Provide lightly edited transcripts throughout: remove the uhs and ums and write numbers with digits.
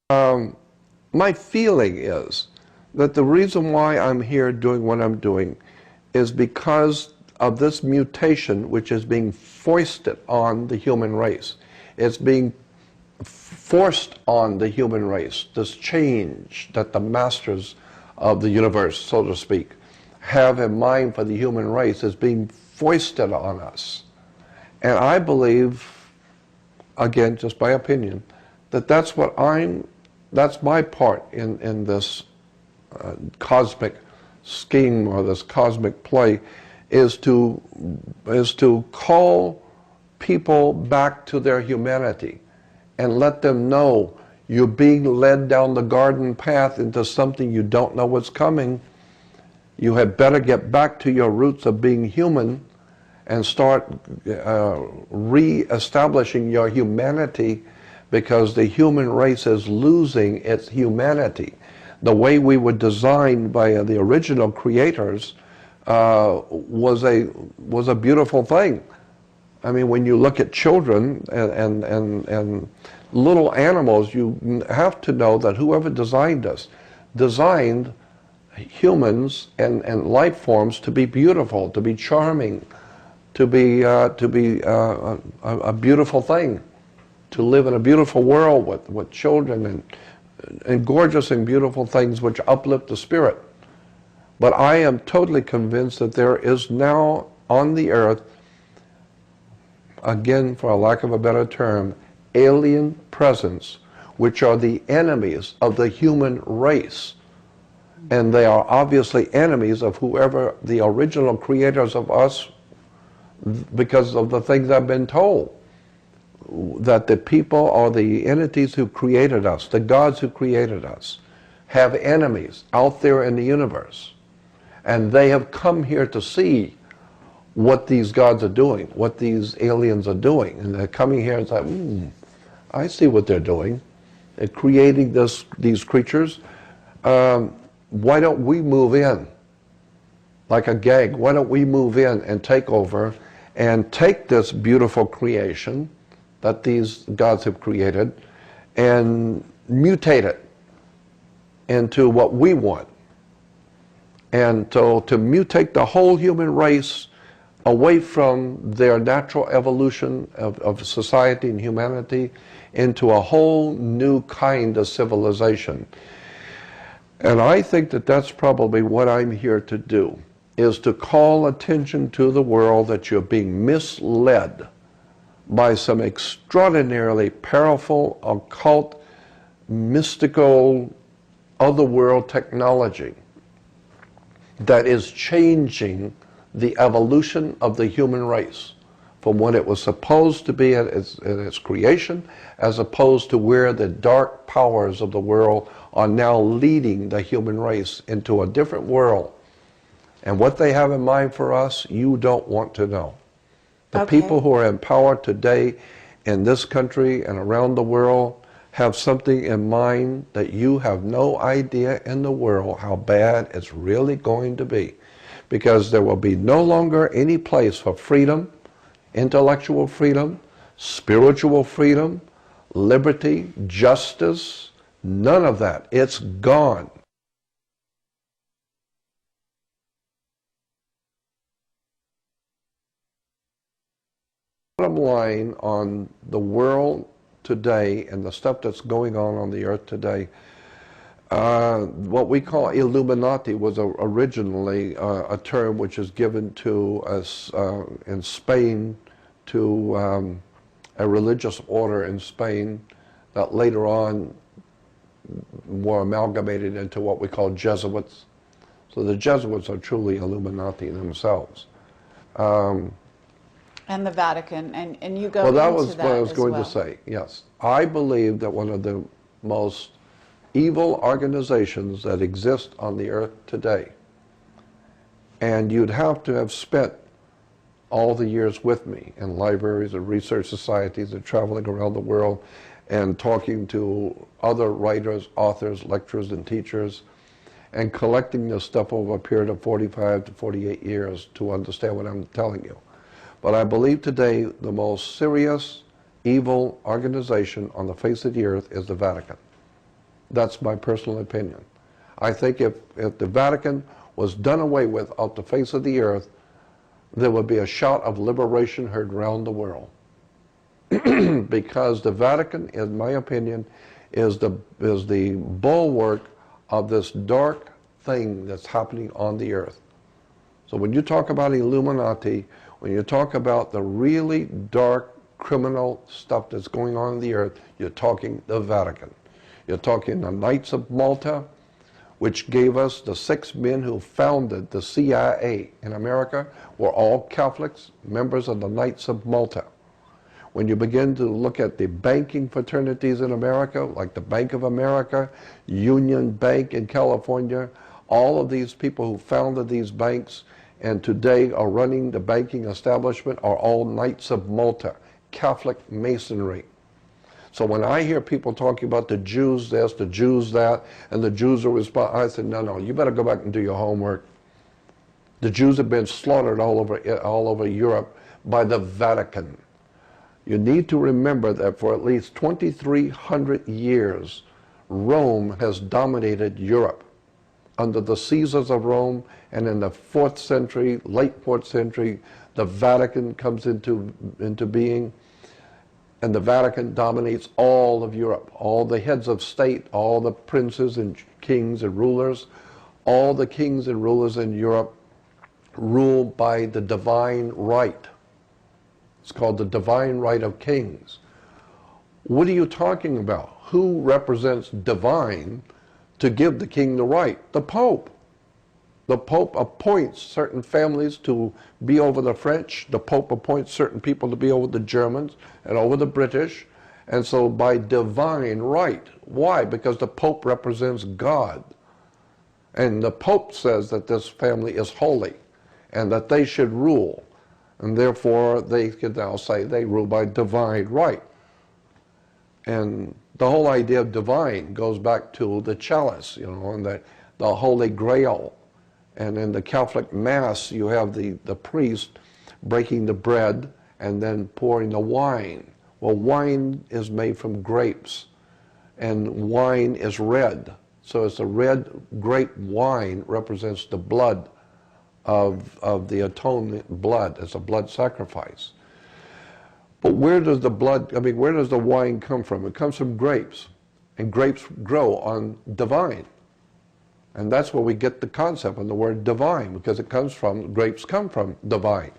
My feeling is that the reason why I'm here doing what I'm doing is because of this mutation which is being foisted on the human race. It's being forced on the human race, this change that the masters of the universe, so to speak, have in mind for the human race is being foisted on us. And I believe, again, just my opinion, that that's my part in this cosmic scheme or this cosmic play, is to call people back to their humanity and let them know you're being led down the garden path into something you don't know what's coming. You had better get back to your roots of being human and start re-establishing your humanity, because the human race is losing its humanity. The way we were designed by the original creators was a beautiful thing. I mean, when you look at children and little animals, you have to know that whoever designed us designed humans and life forms to be beautiful, to be charming, to be a beautiful thing, to live in a beautiful world with children and gorgeous and beautiful things which uplift the spirit. But I am totally convinced that there is now on the earth, again, for a lack of a better term, alien presence, which are the enemies of the human race. And they are obviously enemies of whoever the original creators of us, because of the things I've been told, that the people or the entities who created us, the gods who created us, have enemies out there in the universe. And they have come here to see what these gods are doing, what these aliens are doing. And they're coming here and say, I see what they're doing. They're creating these creatures. Why don't we move in? Like a gang, why don't we move in and take over and take this beautiful creation that these gods have created and mutate it into what we want. And so to mutate the whole human race away from their natural evolution of society and humanity into a whole new kind of civilization. And I think that that's probably what I'm here to do, is to call attention to the world that you're being misled by some extraordinarily powerful, occult, mystical, otherworld technology that is changing the evolution of the human race from what it was supposed to be at its creation, as opposed to where the dark powers of the world are now leading the human race into a different world. And what they have in mind for us, you don't want to know. The people who are in power today in this country and around the world have something in mind that you have no idea in the world how bad it's really going to be. Because there will be no longer any place for freedom, intellectual freedom, spiritual freedom, liberty, justice, none of that. It's gone. Bottom line on the world today and the stuff that's going on the earth today, what we call Illuminati was originally a term which is given to us in Spain, to a religious order in Spain that later on were amalgamated into what we call Jesuits. So the Jesuits are truly Illuminati themselves. And the Vatican, and you go into that. Well, that was what I was going to say, yes. I believe that one of the most evil organizations that exist on the earth today, and you'd have to have spent all the years with me in libraries and research societies and traveling around the world and talking to other writers, authors, lecturers, and teachers, and collecting this stuff over a period of 45 to 48 years to understand what I'm telling you. But I believe today the most serious evil organization on the face of the earth is the Vatican. That's my personal opinion. I think if the Vatican was done away with off the face of the earth, there would be a shout of liberation heard around the world. Because the Vatican, in my opinion, is the bulwark of this dark thing that's happening on the earth. So when you talk about Illuminati, when you talk about the really dark criminal stuff that's going on in the earth, you're talking the Vatican. You're talking the Knights of Malta, which gave us the 6 men who founded the CIA in America, were all Catholics, members of the Knights of Malta. When you begin to look at the banking fraternities in America, like the Bank of America, Union Bank in California, all of these people who founded these banks and today are running the banking establishment are all Knights of Malta, Catholic Masonry. So when I hear people talking about the Jews this, the Jews that, and the Jews are responsible, I said, no, you better go back and do your homework. The Jews have been slaughtered all over Europe by the Vatican. You need to remember that for at least 2,300 years, Rome has dominated Europe. Under the Caesars of Rome, and in the 4th century, late 4th century, the Vatican comes into being, and the Vatican dominates all of Europe. All the heads of state, all the princes and kings and rulers, all the kings and rulers in Europe rule by the divine right. It's called the divine right of kings. What are you talking about? Who represents divine to give the king the right? The Pope. The Pope appoints certain families to be over the French. The Pope appoints certain people to be over the Germans and over the British. And so by divine right. Why? Because the Pope represents God. And the Pope says that this family is holy and that they should rule. And therefore they can now say they rule by divine right. And the whole idea of divine goes back to the chalice, and the Holy Grail. And in the Catholic Mass, you have the priest breaking the bread and then pouring the wine. Well, wine is made from grapes, and wine is red. So it's a red grape wine represents the blood of the atonement blood. It's a blood sacrifice. But where does where does the wine come from? It comes from grapes, and grapes grow on divine. And that's where we get the concept of the word divine, because grapes come from divine.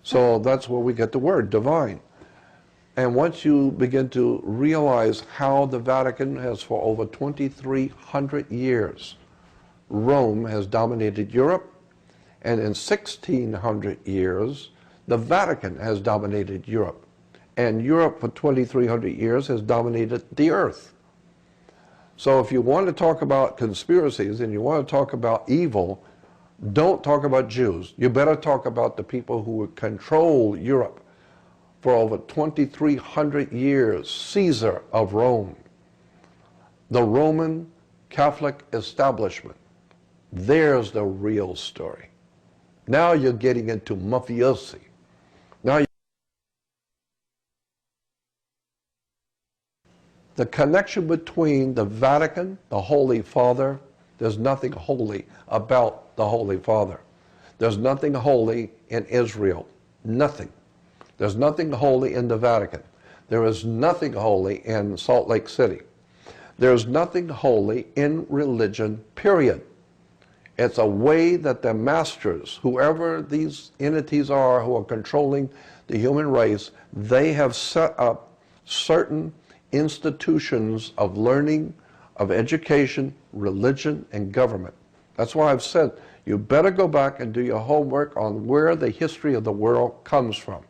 So that's where we get the word divine. And once you begin to realize how the Vatican has, for over 2,300 years, Rome has dominated Europe, and in 1,600 years, the Vatican has dominated Europe. And Europe for 2,300 years has dominated the earth. So if you want to talk about conspiracies and you want to talk about evil, don't talk about Jews. You better talk about the people who control Europe for over 2,300 years, Caesar of Rome, the Roman Catholic establishment. There's the real story. Now you're getting into mafiosi. Now the connection between the Vatican, the Holy Father, there's nothing holy about the Holy Father. There's nothing holy in Israel. Nothing. There's nothing holy in the Vatican. There is nothing holy in Salt Lake City. There's nothing holy in religion, period. It's a way that the masters, whoever these entities are who are controlling the human race, they have set up certain institutions of learning, of education, religion, and government. That's why I've said you better go back and do your homework on where the history of the world comes from.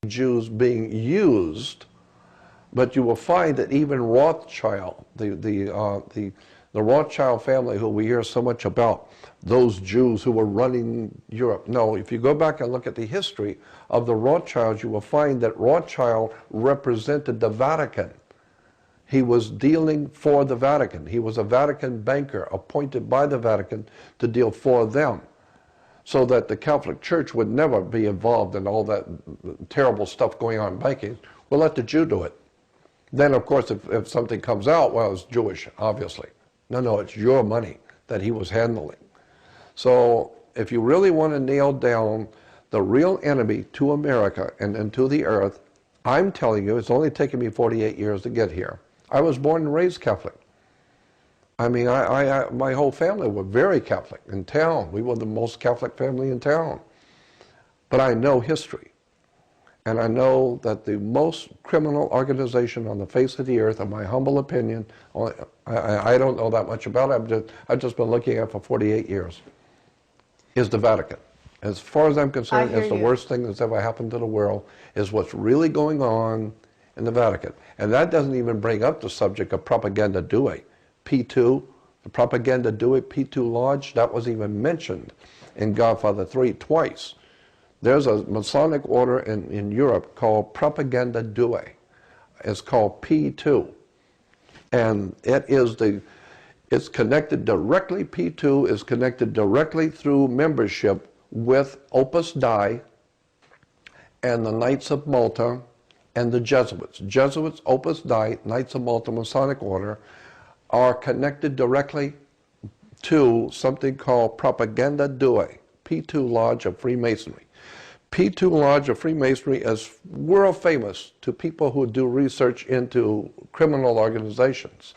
Jews being used, but you will find that even Rothschild, the Rothschild family, who we hear so much about, those Jews who were running Europe. No, if you go back and look at the history of the Rothschilds, you will find that Rothschild represented the Vatican. He was dealing for the Vatican. He was a Vatican banker appointed by the Vatican to deal for them, so that the Catholic Church would never be involved in all that terrible stuff going on in banking, we'll let the Jew do it. Then, of course, if something comes out, well, it's Jewish, obviously. No, it's your money that he was handling. So if you really want to nail down the real enemy to America and to the earth, I'm telling you, it's only taken me 48 years to get here. I was born and raised Catholic. I mean, my whole family were very Catholic in town. We were the most Catholic family in town. But I know history. And I know that the most criminal organization on the face of the earth, in my humble opinion, I don't know that much about it, I've just been looking at it for 48 years, is the Vatican. As far as I'm concerned, it's the worst thing that's ever happened to the world, is what's really going on in the Vatican. And that doesn't even bring up the subject of propaganda due. P2, the propaganda due, P2 Lodge, that was even mentioned in Godfather 3 twice. There's a Masonic order in Europe called Propaganda Due. It's called P2. And it's connected directly, P2 is connected directly through membership with Opus Dei and the Knights of Malta and the Jesuits. Jesuits, Opus Dei, Knights of Malta, Masonic order are connected directly to something called Propaganda Due, P2 Lodge of Freemasonry. P2 Lodge of Freemasonry is world famous to people who do research into criminal organizations.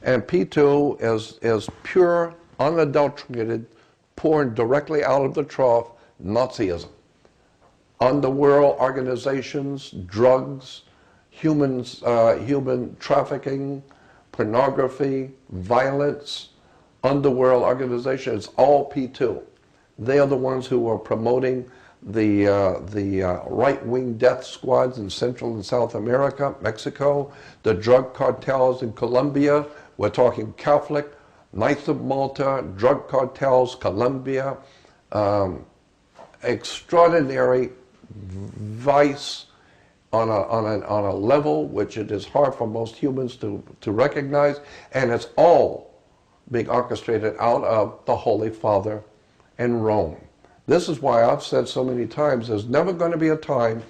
And P2 is pure, unadulterated, poured directly out of the trough, Nazism. Underworld organizations, drugs, human trafficking, pornography, violence, underworld organizations, all P2. They are the ones who are promoting the right-wing death squads in Central and South America, Mexico, the drug cartels in Colombia. We're talking Catholic, Knights of Malta, drug cartels, Colombia, extraordinary vice on a level which it is hard for most humans to recognize, and it's all being orchestrated out of the Holy Father and Rome. This is why I've said so many times, there's never going to be a time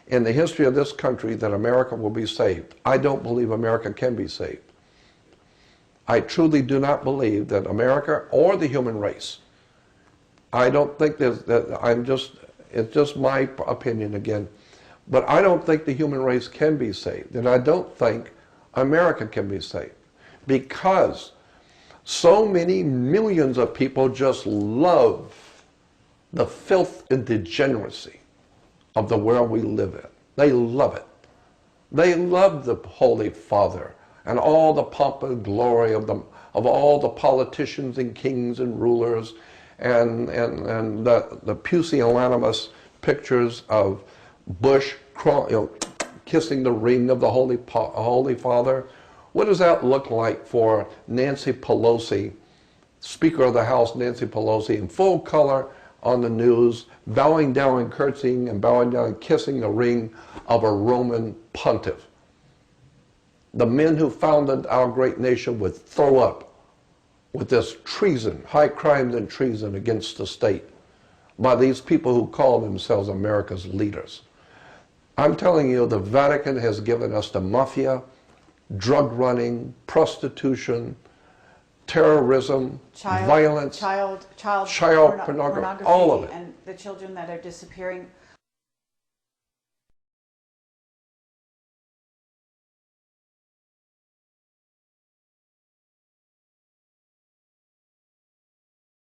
in the history of this country that America will be saved. I don't believe America can be saved. I truly do not believe that America or the human race, I don't think it's just my opinion again, but I don't think the human race can be saved, and I don't think America can be saved, because so many millions of people just love the filth and degeneracy of the world we live in. They love it. They love the Holy Father and all the pomp and glory of all the politicians and kings and rulers and the pusillanimous pictures of Bush kissing the ring of the Holy Father. What does that look like for Nancy Pelosi, Speaker of the House Nancy Pelosi, in full color on the news, bowing down and curtsying and bowing down and kissing the ring of a Roman pontiff? The men who founded our great nation would throw up with this treason, high crimes and treason against the state by these people who call themselves America's leaders. I'm telling you, the Vatican has given us the mafia, drug running, prostitution, terrorism, violence, child pornography, all of it. And the children that are disappearing